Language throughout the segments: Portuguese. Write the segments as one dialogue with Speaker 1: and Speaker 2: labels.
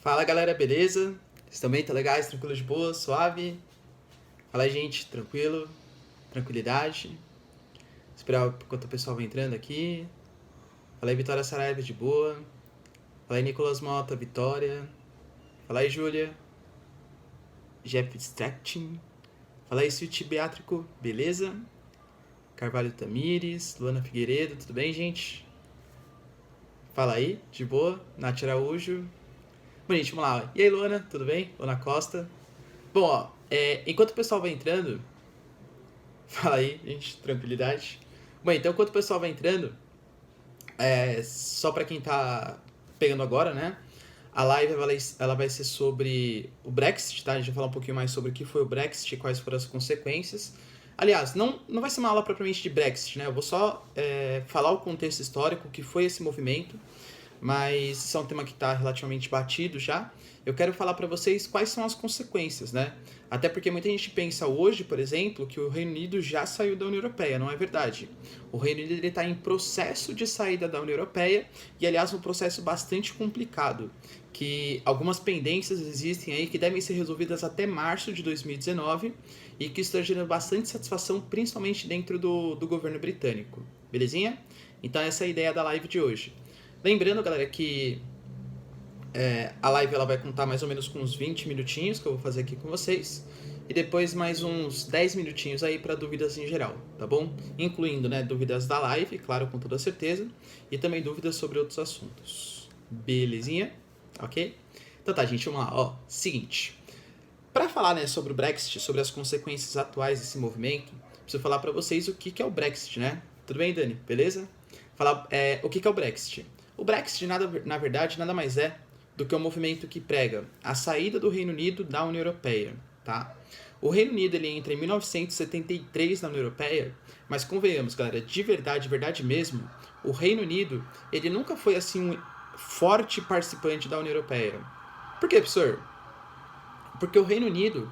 Speaker 1: Fala galera, beleza? Vocês também tá legais, tranquilo de boa, suave? Fala aí, gente, tranquilo, tranquilidade. Esperar enquanto o pessoal vai entrando aqui. Fala aí, Vitória Saraiva, de boa. Fala aí, Nicolas Mota, Vitória. Fala aí, Júlia. Jeff Stratton. Fala aí, Suíte Beátrico, beleza? Carvalho Tamires, Luana Figueiredo, tudo bem, gente? Fala aí, de boa. Nath Araújo. Bom, gente, vamos lá. E aí, Luana, tudo bem? Luana Costa. Bom, ó, enquanto o pessoal vai entrando, fala aí, gente, tranquilidade. Bom, então enquanto o pessoal vai entrando, só pra quem tá pegando agora, né? A live ela vai ser sobre o Brexit, tá? A gente vai falar um pouquinho mais sobre o que foi o Brexit e quais foram as consequências. Aliás, não vai ser uma aula propriamente de Brexit, né? Eu vou só falar o contexto histórico, o que foi esse movimento, mas isso é um tema que está relativamente batido já. Eu quero falar para vocês quais são as consequências, né? Até porque muita gente pensa hoje, por exemplo, que o Reino Unido já saiu da União Europeia. Não é verdade. O Reino Unido está em processo de saída da União Europeia e, aliás, um processo bastante complicado, que algumas pendências existem aí que devem ser resolvidas até março de 2019 e que está gerando bastante satisfação, principalmente dentro do governo britânico. Belezinha? Então essa é a ideia da live de hoje. Lembrando, galera, que a live ela vai contar mais ou menos com uns 20 minutinhos que eu vou fazer aqui com vocês. E depois mais uns 10 minutinhos aí para dúvidas em geral, tá bom? Incluindo, né, dúvidas da live, claro, com toda certeza. E também dúvidas sobre outros assuntos. Belezinha? Ok? Então tá, gente, vamos lá. Ó, seguinte. Para falar, né, sobre o Brexit, sobre as consequências atuais desse movimento, preciso falar para vocês o que é o Brexit, né? Tudo bem, Dani? Beleza? Falar o que é o Brexit. O Brexit, na verdade, nada mais é do que um movimento que prega a saída do Reino Unido da União Europeia, tá? O Reino Unido ele entra em 1973 na União Europeia, mas convenhamos, galera, de verdade mesmo, o Reino Unido ele nunca foi assim um forte participante da União Europeia. Por quê, professor? Porque o Reino Unido,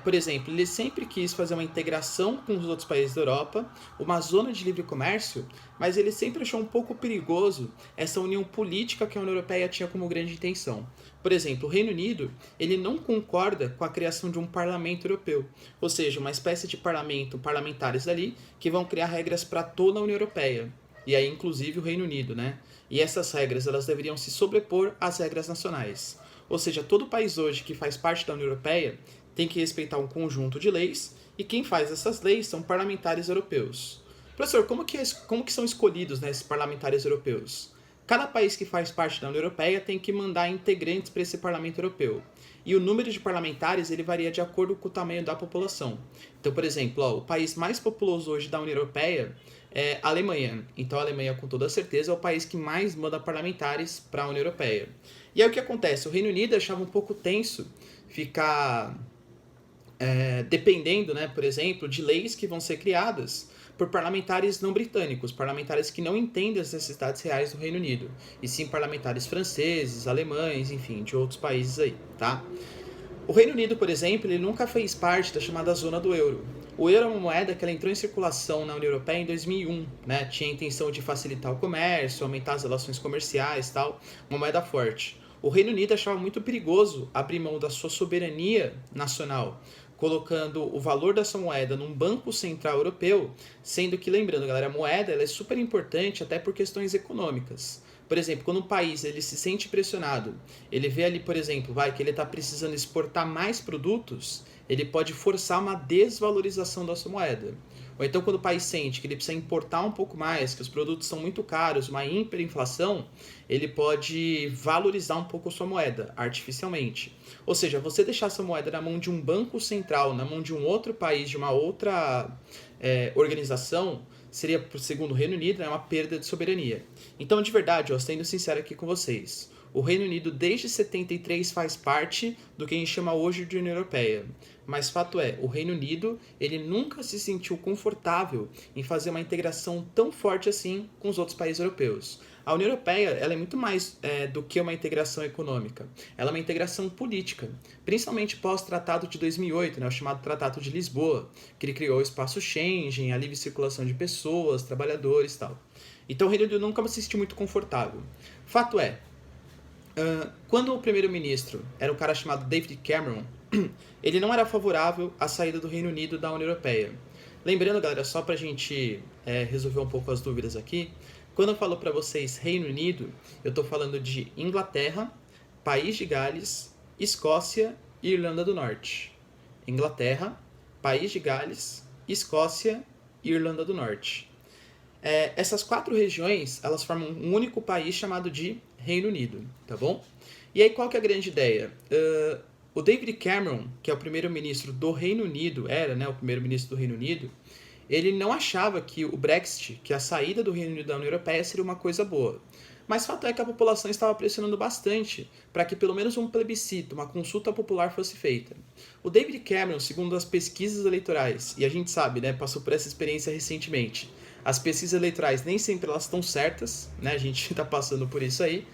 Speaker 1: por exemplo, ele sempre quis fazer uma integração com os outros países da Europa, uma zona de livre comércio, mas ele sempre achou um pouco perigoso essa união política que a União Europeia tinha como grande intenção. Por exemplo, o Reino Unido ele não concorda com a criação de um parlamento europeu, ou seja, uma espécie de parlamentares ali que vão criar regras para toda a União Europeia. E aí, inclusive, o Reino Unido, né? E essas regras elas deveriam se sobrepor às regras nacionais. Ou seja, todo país hoje que faz parte da União Europeia tem que respeitar um conjunto de leis e quem faz essas leis são parlamentares europeus. Professor, como que são escolhidos, né, esses parlamentares europeus? Cada país que faz parte da União Europeia tem que mandar integrantes para esse parlamento europeu. E o número de parlamentares ele varia de acordo com o tamanho da população. Então, por exemplo, o país mais populoso hoje da União Europeia é a Alemanha. Então, a Alemanha, com toda certeza, é o país que mais manda parlamentares para a União Europeia. E aí o que acontece? O Reino Unido achava um pouco tenso ficar dependendo, né, por exemplo, de leis que vão ser criadas por parlamentares não britânicos, parlamentares que não entendem as necessidades reais do Reino Unido, e sim parlamentares franceses, alemães, enfim, de outros países aí, tá? O Reino Unido, por exemplo, ele nunca fez parte da chamada zona do euro. O euro é uma moeda que ela entrou em circulação na União Europeia em 2001, né? Tinha a intenção de facilitar o comércio, aumentar as relações comerciais, tal, uma moeda forte. O Reino Unido achava muito perigoso abrir mão da sua soberania nacional, colocando o valor da sua moeda num banco central europeu, sendo que, lembrando, galera, a moeda ela é super importante até por questões econômicas. Por exemplo, quando um país ele se sente pressionado, ele vê ali, por exemplo, que ele está precisando exportar mais produtos, ele pode forçar uma desvalorização da sua moeda. Ou então, quando o país sente que ele precisa importar um pouco mais, que os produtos são muito caros, uma hiperinflação, ele pode valorizar um pouco a sua moeda artificialmente. Ou seja, você deixar sua moeda na mão de um banco central, na mão de um outro país, de uma outra organização, seria, segundo o Reino Unido, uma perda de soberania. Então, de verdade, sendo sincero aqui com vocês, o Reino Unido desde 73 faz parte do que a gente chama hoje de União Europeia. Mas fato é, o Reino Unido ele nunca se sentiu confortável em fazer uma integração tão forte assim com os outros países europeus. A União Europeia ela é muito mais do que uma integração econômica. Ela é uma integração política, principalmente pós-Tratado de 2008, né, o chamado Tratado de Lisboa, que ele criou o espaço Schengen, a livre circulação de pessoas, trabalhadores e tal. Então o Reino Unido nunca se sentiu muito confortável. Fato é, Quando o primeiro-ministro era um cara chamado David Cameron, ele não era favorável à saída do Reino Unido da União Europeia. Lembrando, galera, só pra gente resolver um pouco as dúvidas aqui, quando eu falo pra vocês Reino Unido, eu tô falando de Inglaterra, País de Gales, Escócia e Irlanda do Norte. Inglaterra, País de Gales, Escócia e Irlanda do Norte. Essas 4 regiões, elas formam um único país chamado de Reino Unido, tá bom? E aí, qual que é a grande ideia? O David Cameron, que é o primeiro-ministro do Reino Unido, o primeiro-ministro do Reino Unido, ele não achava que o Brexit, que a saída do Reino Unido da União Europeia, seria uma coisa boa. Mas fato é que a população estava pressionando bastante para que pelo menos um plebiscito, uma consulta popular fosse feita. O David Cameron, segundo as pesquisas eleitorais, e a gente sabe, né, passou por essa experiência recentemente, as pesquisas eleitorais nem sempre elas estão certas, né, a gente está passando por isso aí.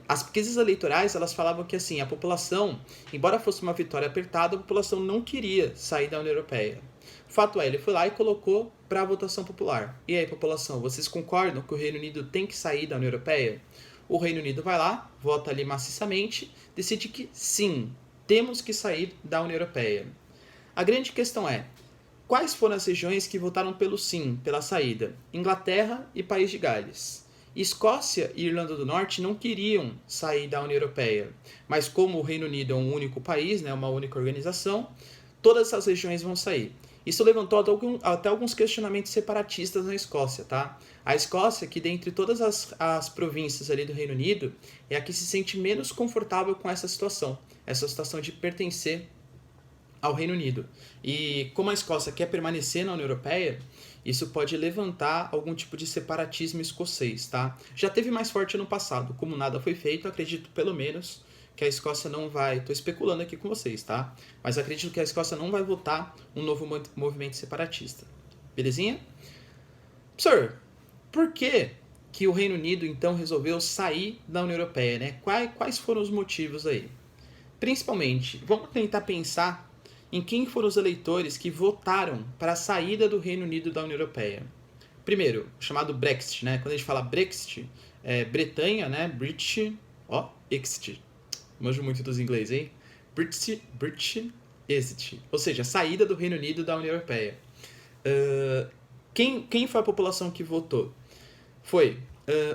Speaker 1: As pesquisas eleitorais elas falavam que assim, a população, embora fosse uma vitória apertada, a população não queria sair da União Europeia. O fato é, ele foi lá e colocou para a votação popular. E aí, população, vocês concordam que o Reino Unido tem que sair da União Europeia? O Reino Unido vai lá, vota ali maciçamente, decide que sim, temos que sair da União Europeia. A grande questão é, quais foram as regiões que votaram pelo sim, pela saída? Inglaterra e País de Gales. Escócia e Irlanda do Norte não queriam sair da União Europeia, mas como o Reino Unido é um único país, né, uma única organização, todas essas regiões vão sair. Isso levantou até alguns questionamentos separatistas na Escócia, tá? A Escócia, que dentre todas as províncias ali do Reino Unido, é a que se sente menos confortável com essa situação de pertencer ao Reino Unido. E como a Escócia quer permanecer na União Europeia, isso pode levantar algum tipo de separatismo escocês, tá? Já teve mais forte no passado, como nada foi feito, acredito pelo menos que a Escócia não vai, tô especulando aqui com vocês, tá? Mas acredito que a Escócia não vai votar um novo movimento separatista. Belezinha? Sir, por que o Reino Unido então resolveu sair da União Europeia, né? Quais foram os motivos aí? Principalmente, vamos tentar pensar em quem foram os eleitores que votaram para a saída do Reino Unido da União Europeia. Primeiro, o chamado Brexit, né? Quando a gente fala Brexit, Bretanha, né? British, exit. Manjo muito dos inglês, hein? British exit. Ou seja, a saída do Reino Unido da União Europeia. Quem foi a população que votou? Foi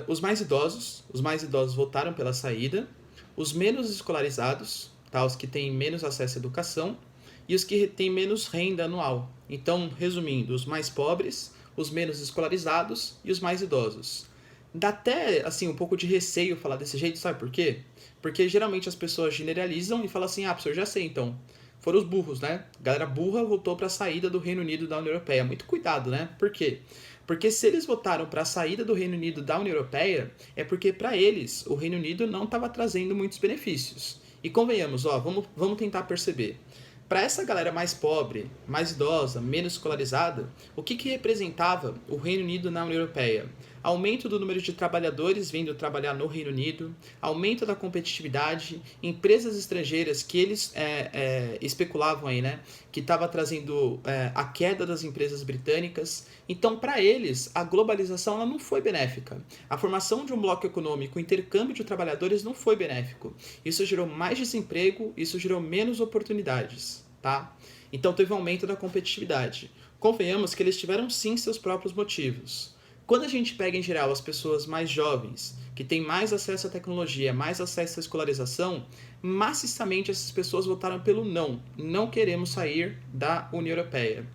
Speaker 1: os mais idosos. Os mais idosos votaram pela saída. Os menos escolarizados, tá? Os que têm menos acesso à educação. E os que têm menos renda anual. Então, resumindo, os mais pobres, os menos escolarizados e os mais idosos. Dá até, assim, um pouco de receio falar desse jeito, sabe por quê? Porque geralmente as pessoas generalizam e falam assim, professor, eu já sei então. Foram os burros, né? A galera burra votou para a saída do Reino Unido da União Europeia. Muito cuidado, né? Por quê? Porque se eles votaram para a saída do Reino Unido da União Europeia, é porque para eles o Reino Unido não estava trazendo muitos benefícios. E convenhamos, vamos tentar perceber. Para essa galera mais pobre, mais idosa, menos escolarizada, o que representava o Reino Unido na União Europeia? Aumento do número de trabalhadores vindo trabalhar no Reino Unido, aumento da competitividade, empresas estrangeiras que eles especulavam aí, né? Que estava trazendo a queda das empresas britânicas. Então, para eles, a globalização ela não foi benéfica. A formação de um bloco econômico, o intercâmbio de trabalhadores não foi benéfico. Isso gerou mais desemprego, isso gerou menos oportunidades, tá? Então, teve um aumento da competitividade. Convenhamos que eles tiveram sim seus próprios motivos. Quando a gente pega em geral as pessoas mais jovens, que têm mais acesso à tecnologia, mais acesso à escolarização, maciçamente essas pessoas votaram pelo não. Não queremos sair da União Europeia.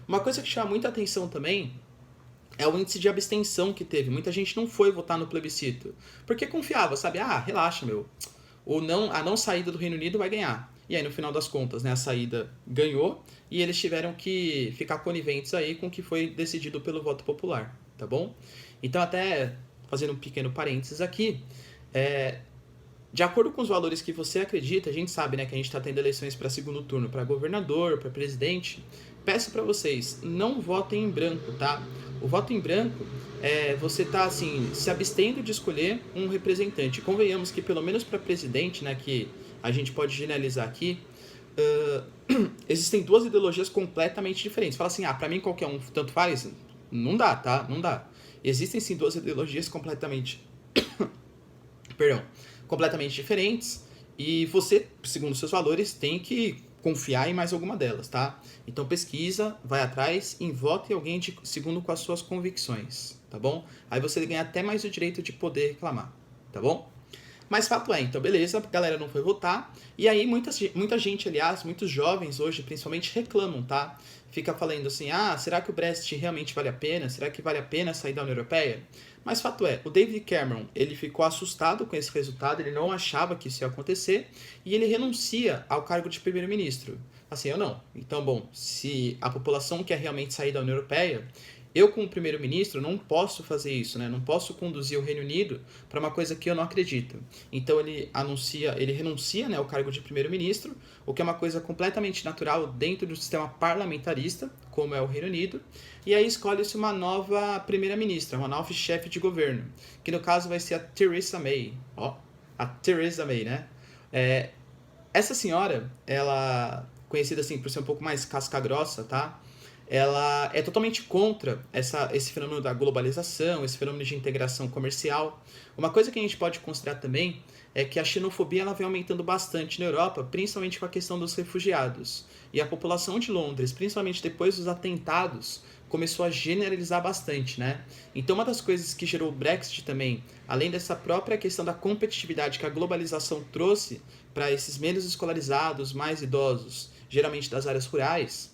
Speaker 1: Uma coisa que chama muita atenção também é o índice de abstenção que teve. Muita gente não foi votar no plebiscito, porque confiava, sabe? Relaxa, a não saída do Reino Unido vai ganhar. E aí, no final das contas, né, a saída ganhou e eles tiveram que ficar coniventes aí com o que foi decidido pelo voto popular. Tá bom? Então, até fazendo um pequeno parênteses aqui, de acordo com os valores que você acredita, a gente sabe, né, que a gente está tendo eleições para segundo turno, para governador, para presidente. Peço para vocês, não votem em branco, tá? O voto em branco você tá assim, se abstendo de escolher um representante. Convenhamos que pelo menos para presidente, né, que a gente pode generalizar aqui, existem duas ideologias completamente diferentes. Fala assim, para mim qualquer um tanto faz. Não dá, tá? Não dá. Existem sim duas ideologias completamente completamente diferentes e você, segundo seus valores, tem que confiar em mais alguma delas, tá? Então pesquisa, vai atrás e vote em alguém segundo com as suas convicções, tá bom? Aí você ganha até mais o direito de poder reclamar, tá bom? Mas fato é, então beleza, a galera não foi votar, e aí muita gente, aliás, muitos jovens hoje, principalmente, reclamam, tá? Fica falando assim, será que o Brexit realmente vale a pena? Será que vale a pena sair da União Europeia? Mas fato é, o David Cameron, ele ficou assustado com esse resultado, ele não achava que isso ia acontecer, e ele renuncia ao cargo de primeiro-ministro. Assim, eu não. Então, bom, se a população quer realmente sair da União Europeia, eu, como primeiro-ministro, não posso fazer isso, né? Não posso conduzir o Reino Unido para uma coisa que eu não acredito. Então ele renuncia, né, ao cargo de primeiro-ministro, o que é uma coisa completamente natural dentro do sistema parlamentarista, como é o Reino Unido, e aí escolhe-se uma nova primeira-ministra, uma nova chefe de governo, que no caso vai ser a Theresa May. A Theresa May, né? Essa senhora, ela conhecida assim por ser um pouco mais casca-grossa, tá? Ela é totalmente contra esse fenômeno da globalização, esse fenômeno de integração comercial. Uma coisa que a gente pode considerar também é que a xenofobia ela vem aumentando bastante na Europa, principalmente com a questão dos refugiados. E a população de Londres, principalmente depois dos atentados, começou a generalizar bastante, né? Então uma das coisas que gerou o Brexit também, além dessa própria questão da competitividade que a globalização trouxe para esses menos escolarizados, mais idosos, geralmente das áreas rurais,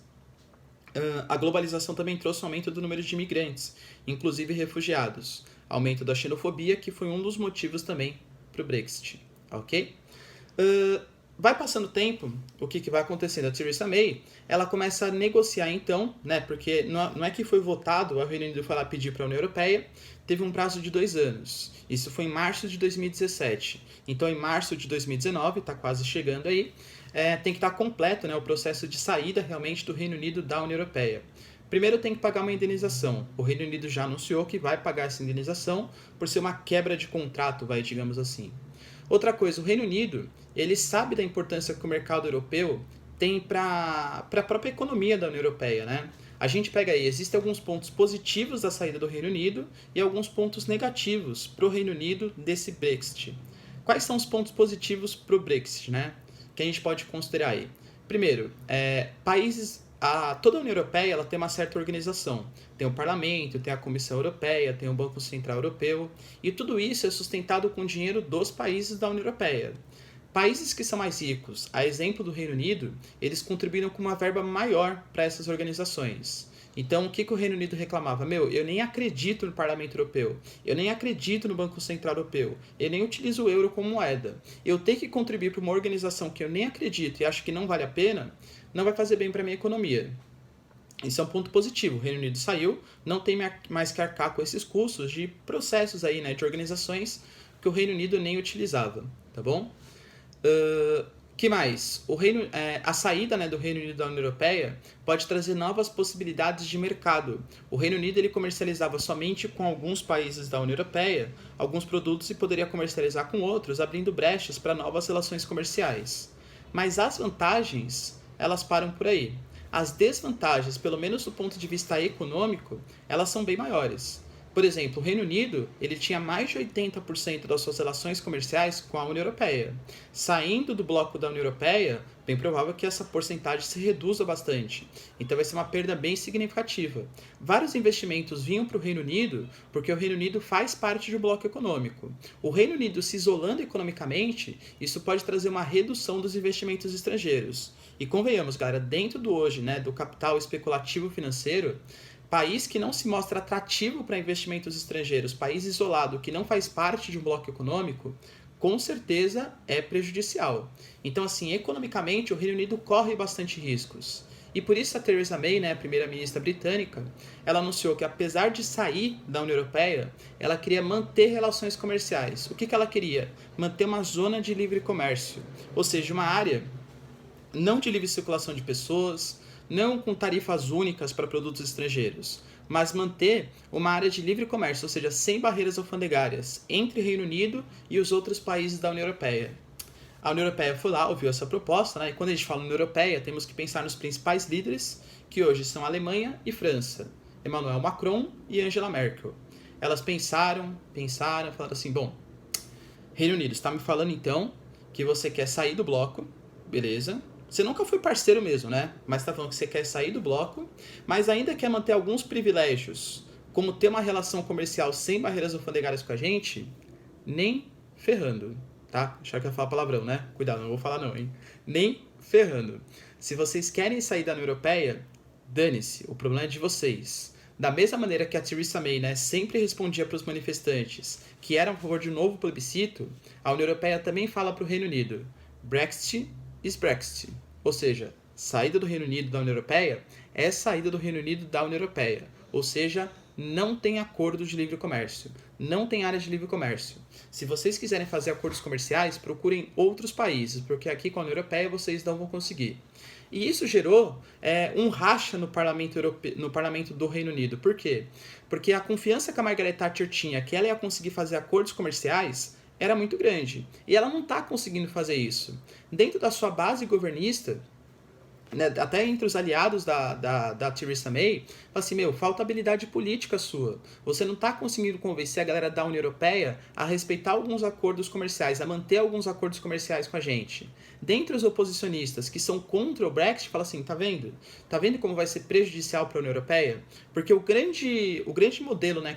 Speaker 1: a globalização também trouxe um aumento do número de imigrantes, inclusive refugiados. Aumento da xenofobia, que foi um dos motivos também para o Brexit. Ok? Vai passando o tempo, o que vai acontecendo? A Theresa May, ela começa a negociar então, né? Porque não é que foi votado, a Reino Unido foi lá pedir para a União Europeia, teve um prazo de 2 anos. Isso foi em março de 2017. Então, em março de 2019, está quase chegando aí, tem que estar completo, né, o processo de saída realmente do Reino Unido da União Europeia. Primeiro tem que pagar uma indenização. O Reino Unido já anunciou que vai pagar essa indenização por ser uma quebra de contrato, digamos assim. Outra coisa, o Reino Unido, ele sabe da importância que o mercado europeu tem para a própria economia da União Europeia, né? A gente pega aí, existem alguns pontos positivos da saída do Reino Unido e alguns pontos negativos para o Reino Unido desse Brexit. Quais são os pontos positivos para o Brexit, né? Que a gente pode considerar aí? Primeiro, toda a União Europeia ela tem uma certa organização. Tem o Parlamento, tem a Comissão Europeia, tem o Banco Central Europeu, e tudo isso é sustentado com dinheiro dos países da União Europeia. Países que são mais ricos, a exemplo do Reino Unido, eles contribuíram com uma verba maior para essas organizações. Então, o que o Reino Unido reclamava? Eu nem acredito no Parlamento Europeu, eu nem acredito no Banco Central Europeu, eu nem utilizo o euro como moeda. Eu ter que contribuir para uma organização que eu nem acredito e acho que não vale a pena, não vai fazer bem para a minha economia. Isso é um ponto positivo. O Reino Unido saiu, não tem mais que arcar com esses custos de processos aí, né, de organizações que o Reino Unido nem utilizava, tá bom? Que mais? A saída, né, do Reino Unido da União Europeia pode trazer novas possibilidades de mercado. O Reino Unido ele comercializava somente com alguns países da União Europeia alguns produtos e poderia comercializar com outros, abrindo brechas para novas relações comerciais. Mas as vantagens, elas param por aí. As desvantagens, pelo menos do ponto de vista econômico, elas são bem maiores. Por exemplo, o Reino Unido ele tinha mais de 80% das suas relações comerciais com a União Europeia. Saindo do bloco da União Europeia, bem provável que essa porcentagem se reduza bastante. Então vai ser uma perda bem significativa. Vários investimentos vinham para o Reino Unido porque o Reino Unido faz parte de um bloco econômico. O Reino Unido se isolando economicamente, isso pode trazer uma redução dos investimentos estrangeiros. E convenhamos, galera, dentro do hoje, né, do capital especulativo financeiro, país que não se mostra atrativo para investimentos estrangeiros, país isolado que não faz parte de um bloco econômico, com certeza é prejudicial. Então, assim, economicamente, o Reino Unido corre bastante riscos. E por isso a Theresa May, né, a primeira-ministra britânica, ela anunciou que apesar de sair da União Europeia, ela queria manter relações comerciais. O que ela queria? Manter uma zona de livre comércio, ou seja, uma área não de livre circulação de pessoas, não com tarifas únicas para produtos estrangeiros, mas manter uma área de livre comércio, ou seja, sem barreiras alfandegárias, entre o Reino Unido e os outros países da União Europeia. A União Europeia foi lá, ouviu essa proposta, né? E quando a gente fala União Europeia, temos que pensar nos principais líderes, que hoje são Alemanha e França, Emmanuel Macron e Angela Merkel. Elas pensaram, falaram assim, bom, Reino Unido, você está me falando então que você quer sair do bloco, beleza? Você nunca foi parceiro mesmo, né? Mas está falando que você quer sair do bloco, mas ainda quer manter alguns privilégios, como ter uma relação comercial sem barreiras alfandegárias com a gente, nem ferrando, tá? Achar que eu ia falar palavrão, né? Cuidado, não vou falar não, hein? Nem ferrando. Se vocês querem sair da União Europeia, dane-se, o problema é de vocês. Da mesma maneira que a Theresa May, né, sempre respondia para os manifestantes que eram a favor de um novo plebiscito, a União Europeia também fala para o Reino Unido: Brexit is Brexit. Ou seja, saída do Reino Unido da União Europeia é saída do Reino Unido da União Europeia. Ou seja, não tem acordo de livre comércio. Não tem área de livre comércio. Se vocês quiserem fazer acordos comerciais, procurem outros países, porque aqui com a União Europeia vocês não vão conseguir. E isso gerou um racha no parlamento do Reino Unido. Por quê? Porque a confiança que a Margaret Thatcher tinha que ela ia conseguir fazer acordos comerciais era muito grande. E ela não está conseguindo fazer isso. Dentro da sua base governista, né, até entre os aliados da Theresa May, fala assim, falta habilidade política sua. Você não está conseguindo convencer a galera da União Europeia a respeitar alguns acordos comerciais, a manter alguns acordos comerciais com a gente. Dentre os oposicionistas que são contra o Brexit, fala assim, tá vendo? Tá vendo como vai ser prejudicial para a União Europeia? Porque o grande modelo, né,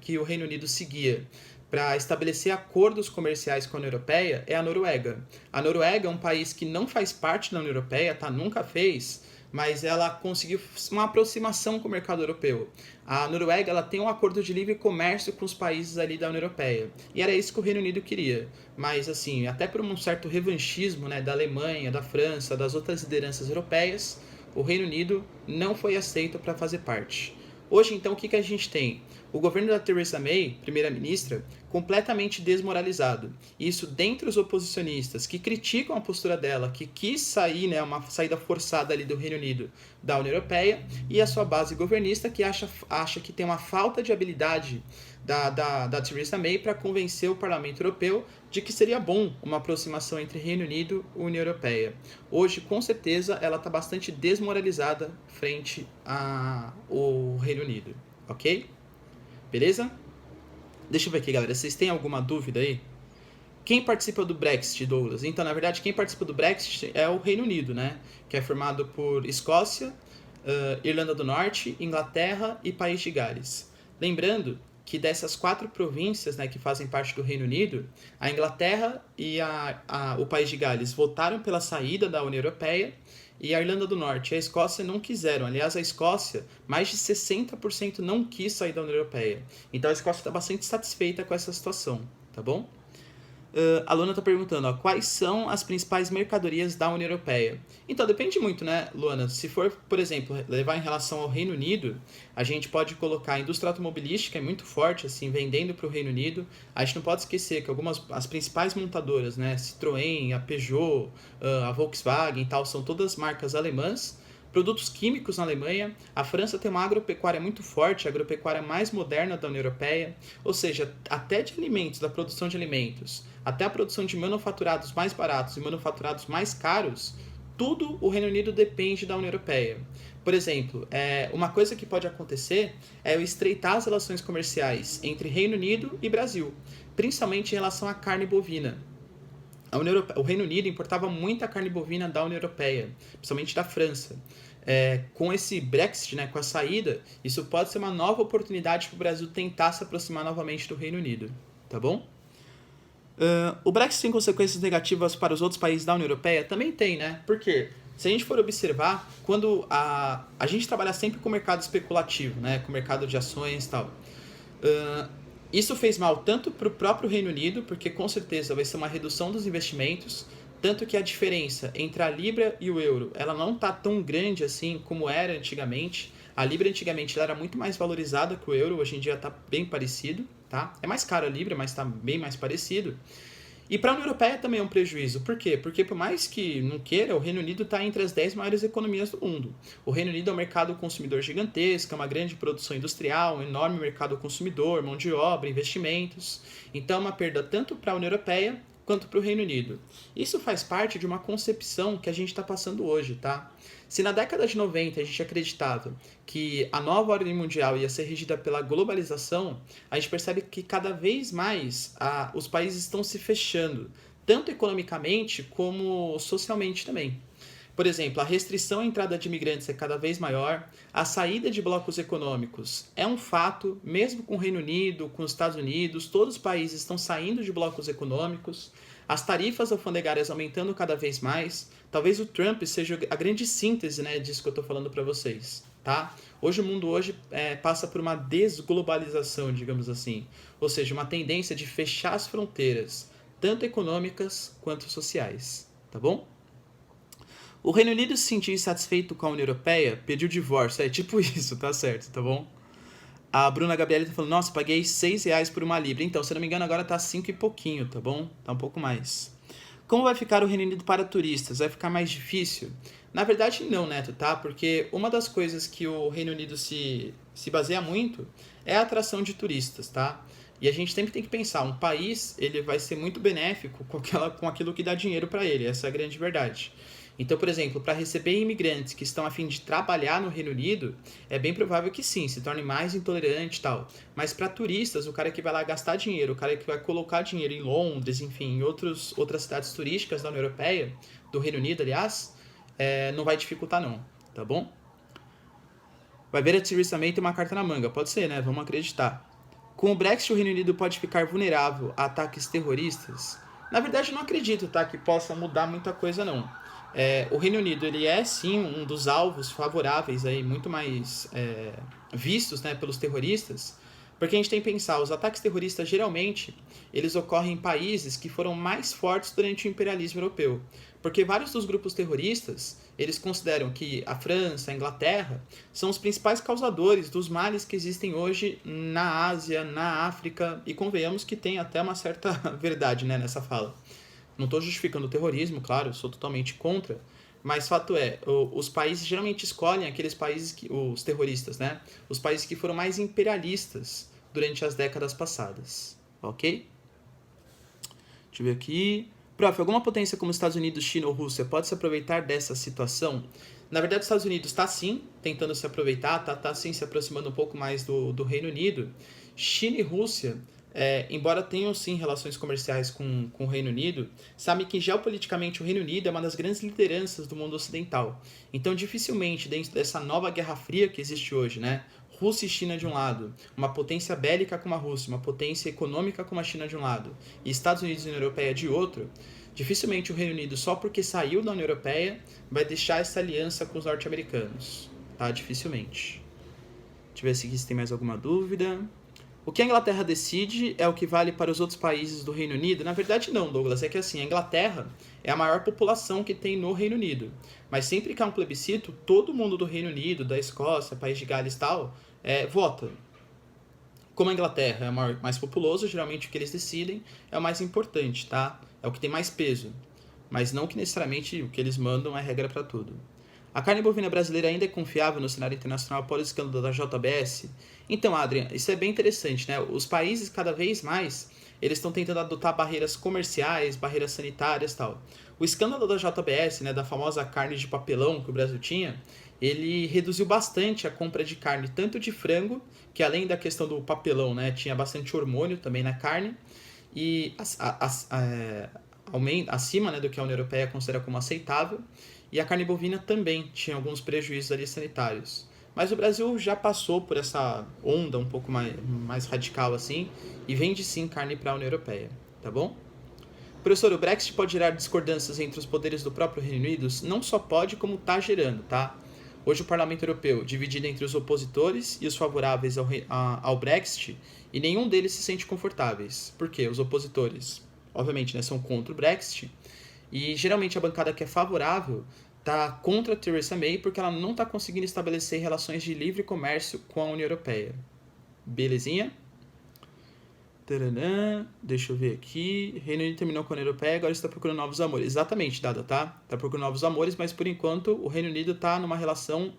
Speaker 1: que o Reino Unido seguia para estabelecer acordos comerciais com a União Europeia é a Noruega. A Noruega é um país que não faz parte da União Europeia, tá? Nunca fez, mas ela conseguiu uma aproximação com o mercado europeu. A Noruega ela tem um acordo de livre comércio com os países ali da União Europeia. E era isso que o Reino Unido queria. Mas, assim, até por um certo revanchismo, né, da Alemanha, da França, das outras lideranças europeias, o Reino Unido não foi aceito para fazer parte. Hoje, então, o que a gente tem? O governo da Theresa May, primeira-ministra, completamente desmoralizado. Isso dentre os oposicionistas que criticam a postura dela, que quis sair, né, uma saída forçada ali do Reino Unido da União Europeia, e a sua base governista que acha que tem uma falta de habilidade da Theresa May para convencer o Parlamento Europeu de que seria bom uma aproximação entre Reino Unido e União Europeia. Hoje, com certeza, ela está bastante desmoralizada frente ao Reino Unido, ok? Beleza? Deixa eu ver aqui, galera. Vocês têm alguma dúvida aí? Quem participa do Brexit, Douglas? Então, na verdade, quem participa do Brexit é o Reino Unido, né? Que é formado por Escócia, Irlanda do Norte, Inglaterra e País de Gales. Lembrando que dessas 4 províncias, né, que fazem parte do Reino Unido, a Inglaterra e o País de Gales votaram pela saída da União Europeia e a Irlanda do Norte e a Escócia não quiseram. Aliás, a Escócia, mais de 60% não quis sair da União Europeia. Então a Escócia está bastante satisfeita com essa situação, tá bom? A Luana está perguntando, quais são as principais mercadorias da União Europeia? Então, depende muito, né, Luana? Se for, por exemplo, levar em relação ao Reino Unido, a gente pode colocar a indústria automobilística, é muito forte, assim, vendendo para o Reino Unido. A gente não pode esquecer que as principais montadoras, né, Citroën, a Peugeot, a Volkswagen e tal, são todas marcas alemãs. Produtos químicos na Alemanha, a França tem uma agropecuária muito forte, a agropecuária mais moderna da União Europeia, ou seja, até de alimentos, da produção de alimentos, até a produção de manufaturados mais baratos e manufaturados mais caros, tudo o Reino Unido depende da União Europeia. Por exemplo, uma coisa que pode acontecer é eu estreitar as relações comerciais entre Reino Unido e Brasil, principalmente em relação à carne bovina. O Reino Unido importava muita carne bovina da União Europeia, principalmente da França. Com esse Brexit, né, com a saída, isso pode ser uma nova oportunidade para o Brasil tentar se aproximar novamente do Reino Unido, tá bom? O Brexit tem consequências negativas para os outros países da União Europeia? Também tem, né? Por quê? Se a gente for observar, quando a gente trabalha sempre com o mercado especulativo, né, com o mercado de ações e tal, isso fez mal tanto para o próprio Reino Unido, porque com certeza vai ser uma redução dos investimentos, tanto que a diferença entre a Libra e o euro, ela não está tão grande assim como era antigamente. A Libra antigamente ela era muito mais valorizada que o euro, hoje em dia está bem parecido, tá? É mais caro a Libra, mas está bem mais parecido. E para a União Europeia também é um prejuízo. Por quê? Porque por mais que não queira, o Reino Unido está entre as 10 maiores economias do mundo. O Reino Unido é um mercado consumidor gigantesco, é uma grande produção industrial, um enorme mercado consumidor, mão de obra, investimentos. Então é uma perda tanto para a União Europeia quanto para o Reino Unido. Isso faz parte de uma concepção que a gente está passando hoje, tá? Se na década de 90 a gente acreditava que a nova ordem mundial ia ser regida pela globalização, a gente percebe que cada vez mais os países estão se fechando, tanto economicamente como socialmente também. Por exemplo, a restrição à entrada de imigrantes é cada vez maior, a saída de blocos econômicos é um fato, mesmo com o Reino Unido, com os Estados Unidos, todos os países estão saindo de blocos econômicos, as tarifas alfandegárias aumentando cada vez mais. Talvez o Trump seja a grande síntese, né, disso que eu estou falando para vocês. Tá? Hoje o mundo passa por uma desglobalização, digamos assim, ou seja, uma tendência de fechar as fronteiras, tanto econômicas quanto sociais, tá bom? O Reino Unido se sentiu insatisfeito com a União Europeia, pediu divórcio. É tipo isso, tá certo, tá bom? A Bruna Gabriele tá falando, nossa, paguei R$6 por uma libra. Então, se eu não me engano, agora tá 5 e pouquinho, tá bom? Tá um pouco mais. Como vai ficar o Reino Unido para turistas? Vai ficar mais difícil? Na verdade, não, Neto, tá? Porque uma das coisas que o Reino Unido se baseia muito é a atração de turistas, tá? E a gente sempre tem que pensar, um país ele vai ser muito benéfico com aquilo que dá dinheiro para ele, essa é a grande verdade. Então, por exemplo, para receber imigrantes que estão a fim de trabalhar no Reino Unido, é bem provável que sim, se torne mais intolerante e tal. Mas para turistas, o cara que vai lá gastar dinheiro, o cara que vai colocar dinheiro em Londres, enfim, em outras cidades turísticas da União Europeia, do Reino Unido, aliás, não vai dificultar não, tá bom? Vai ver a Theresa May tem uma carta na manga, pode ser, né? Vamos acreditar. Com o Brexit, o Reino Unido pode ficar vulnerável a ataques terroristas? Na verdade, eu não acredito, tá, que possa mudar muita coisa, não. O Reino Unido, ele é, sim, um dos alvos favoráveis, aí, muito mais vistos, né, pelos terroristas, porque a gente tem que pensar, os ataques terroristas, geralmente, eles ocorrem em países que foram mais fortes durante o imperialismo europeu. Porque vários dos grupos terroristas, eles consideram que a França, a Inglaterra, são os principais causadores dos males que existem hoje na Ásia, na África, e convenhamos que tem até uma certa verdade, né, nessa fala. Não estou justificando o terrorismo, claro, sou totalmente contra, mas fato é, os países geralmente escolhem aqueles países, os terroristas, né? Os países que foram mais imperialistas durante as décadas passadas, ok? Deixa eu ver aqui. Prof, alguma potência como Estados Unidos, China ou Rússia pode se aproveitar dessa situação? Na verdade, os Estados Unidos está sim tentando se aproveitar, está sim se aproximando um pouco mais do Reino Unido. China e Rússia, embora tenham sim relações comerciais com o Reino Unido, sabe que geopoliticamente o Reino Unido é uma das grandes lideranças do mundo ocidental. Então, dificilmente, dentro dessa nova Guerra Fria que existe hoje, né? Rússia e China de um lado, uma potência bélica como a Rússia, uma potência econômica como a China de um lado, e Estados Unidos e União Europeia de outro, dificilmente o Reino Unido, só porque saiu da União Europeia, vai deixar essa aliança com os norte-americanos. Tá? Dificilmente. Deixa eu ver se tem mais alguma dúvida. O que a Inglaterra decide é o que vale para os outros países do Reino Unido? Na verdade não, Douglas, é que assim, a Inglaterra é a maior população que tem no Reino Unido. Mas sempre que há um plebiscito, todo mundo do Reino Unido, da Escócia, País de Gales e tal, vota. Como a Inglaterra é o mais populoso, geralmente o que eles decidem é o mais importante, tá? É o que tem mais peso. Mas não que necessariamente o que eles mandam é regra para tudo. A carne bovina brasileira ainda é confiável no cenário internacional após o escândalo da JBS? Então, Adrian, isso é bem interessante, né? Os países, cada vez mais, eles estão tentando adotar barreiras comerciais, barreiras sanitárias e tal. O escândalo da JBS, né, da famosa carne de papelão que o Brasil tinha, ele reduziu bastante a compra de carne, tanto de frango, que além da questão do papelão, né, tinha bastante hormônio também na carne, e acima, né, do que a União Europeia considera como aceitável, e a carne bovina também tinha alguns prejuízos ali sanitários. Mas o Brasil já passou por essa onda um pouco mais radical assim, e vende sim carne para a União Europeia, tá bom? Professor, o Brexit pode gerar discordâncias entre os poderes do próprio Reino Unido? Não só pode, como está gerando, tá? Hoje o Parlamento Europeu, dividido entre os opositores e os favoráveis ao Brexit, e nenhum deles se sente confortáveis. Por quê? Os opositores, obviamente, né, são contra o Brexit, e geralmente a bancada que é favorável está contra a Theresa May porque ela não está conseguindo estabelecer relações de livre comércio com a União Europeia. Belezinha? Taranã, deixa eu ver aqui. Reino Unido terminou com a União Europeia, agora está procurando novos amores. Exatamente, Dada, tá? Está procurando novos amores, mas por enquanto o Reino Unido está numa relação,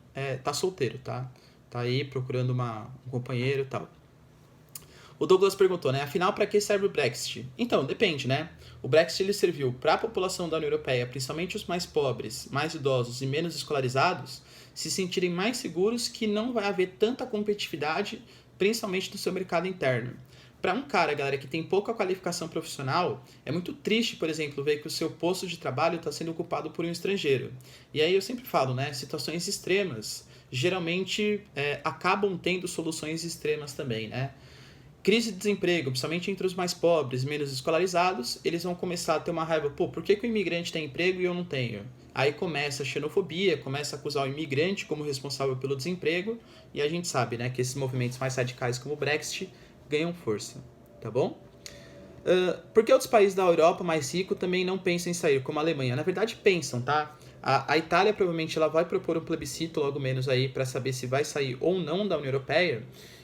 Speaker 1: tá solteiro, tá? Tá aí procurando um companheiro e tal. O Douglas perguntou, né? Afinal, para que serve o Brexit? Então, depende, né? O Brexit ele serviu para a população da União Europeia, principalmente os mais pobres, mais idosos e menos escolarizados, se sentirem mais seguros que não vai haver tanta competitividade, principalmente no seu mercado interno. Para um cara, galera, que tem pouca qualificação profissional, é muito triste, por exemplo, ver que o seu posto de trabalho está sendo ocupado por um estrangeiro. E aí eu sempre falo, né? Situações extremas geralmente acabam tendo soluções extremas também, né? Crise de desemprego, principalmente entre os mais pobres, menos escolarizados, eles vão começar a ter uma raiva, pô, por que o imigrante tem emprego e eu não tenho? Aí começa a xenofobia, começa a acusar o imigrante como responsável pelo desemprego, e a gente sabe, né, que esses movimentos mais radicais como o Brexit ganham força, tá bom? Por que outros países da Europa mais ricos também não pensam em sair, como a Alemanha? Na verdade pensam, tá? A Itália provavelmente ela vai propor um plebiscito logo menos aí para saber se vai sair ou não da União Europeia.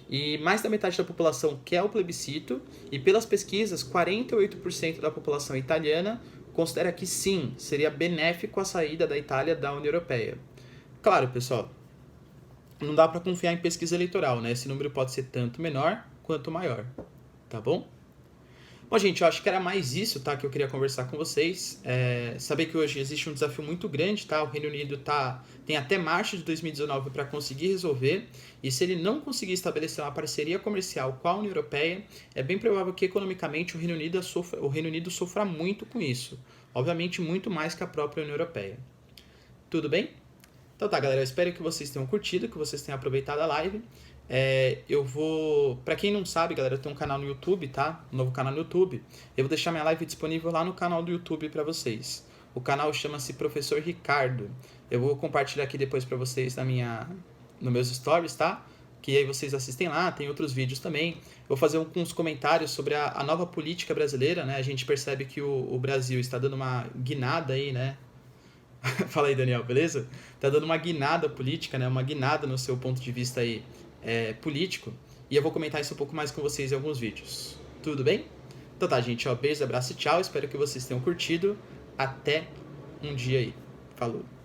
Speaker 1: E mais da metade da população quer o plebiscito, e pelas pesquisas, 48% da população italiana considera que sim, seria benéfico a saída da Itália da União Europeia. Claro, pessoal, não dá para confiar em pesquisa eleitoral, né? Esse número pode ser tanto menor quanto maior, tá bom? Bom, gente, eu acho que era mais isso, tá, que eu queria conversar com vocês. Saber que hoje existe um desafio muito grande, tá? O Reino Unido tem até março de 2019 para conseguir resolver, e se ele não conseguir estabelecer uma parceria comercial com a União Europeia, é bem provável que economicamente o Reino Unido sofra muito com isso. Obviamente, muito mais que a própria União Europeia. Tudo bem? Então tá, galera, eu espero que vocês tenham curtido, que vocês tenham aproveitado a live. Pra quem não sabe, galera, eu tenho um canal no YouTube, tá? Um novo canal no YouTube. Eu vou deixar minha live disponível lá no canal do YouTube pra vocês. O canal chama-se Professor Ricardo. Eu vou compartilhar aqui depois pra vocês nos meus stories, tá? Que aí vocês assistem lá, tem outros vídeos também. Eu vou fazer uns comentários sobre a nova política brasileira, né? A gente percebe que o Brasil está dando uma guinada aí, né? Fala aí, Daniel, beleza? Tá dando uma guinada política, né? Uma guinada no seu ponto de vista aí político. E eu vou comentar isso um pouco mais com vocês em alguns vídeos. Tudo bem? Então tá, gente. Ó, beijo, abraço e tchau. Espero que vocês tenham curtido. Até um dia aí. Falou.